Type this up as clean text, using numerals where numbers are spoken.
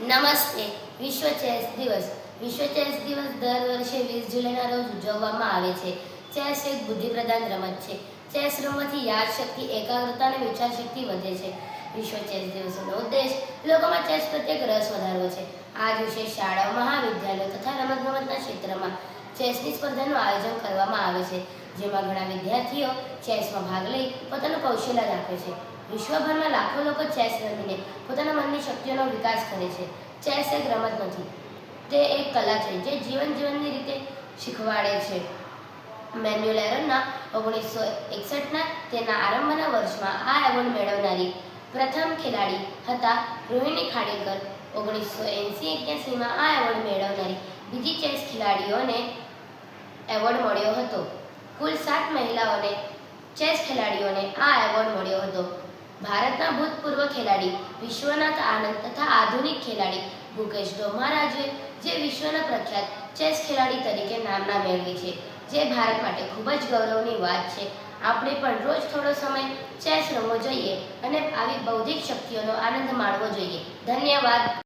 નમસ્તે. વિશ્વ ચેસ દિવસ. વિશ્વ ચેસ દિવસ દર વર્ષે 20 જુલાઈના રોજ ઉજવવામાં આવે છે. ચેસ એક બુદ્ધિપ્રધાન રમત છે. ચેસ રમવાથી યાદશક્તિ, એકાગ્રતા અને વિચારશક્તિ વધે છે. વિશ્વ ચેસ દિવસનો ઉદ્દેશ લોકોમાં ચેસ પ્રત્યે રસ વધારવો છે. આ દિવસે શાળાઓ, મહાવિદ્યાલયો તથા રમતગમતના ક્ષેત્રમાં ચેસની સ્પર્ધાનું આયોજન કરવામાં આવે છે, જેમાં ઘણા વિદ્યાર્થીઓ ચેસમાં ભાગ લઈ પોતાનું કૌશલ્ય દાખવે છે. વિશ્વભરમાં લાખો લોકો ચેસ રમીને પોતાના મનની શક્તિઓનો વિકાસ કરે છે. ચેસ એક રમત નથી, તે એક કલા છે જે જીવનની રીતે શીખવાડે છે. મેન્યુલેરનના 1961ના તેના આરંભના વર્ષમાં આ એવોર્ડ મેળવનારી પ્રથમ ખેલાડી હતા. રોહિણી ખાંડેકર 1980-81માં આ એવોર્ડ મેળવનારી બીજી ચેસ ખેલાડીઓને એવોર્ડ મળ્યો હતો. કુલ 7 મહિલાઓને ચેસ ખેલાડીઓને આ એવોર્ડ મળ્યો હતો. ભારતના ભૂતપૂર્વ ખેલાડી વિશ્વનાથ આનંદ તથા આધુનિક ખેલાડી ગુકેશ ડોમારાજુએ જે વિશ્વના પ્રખ્યાત ચેસ ખેલાડી તરીકે નામના મેળવી છે, જે ભારત માટે ખૂબ જ ગૌરવની વાત છે. આપણે પણ રોજ થોડો સમય ચેસ રમવો જોઈએ અને આવી બૌદ્ધિક શક્તિઓનો આનંદ માણવો જોઈએ. ધન્યવાદ.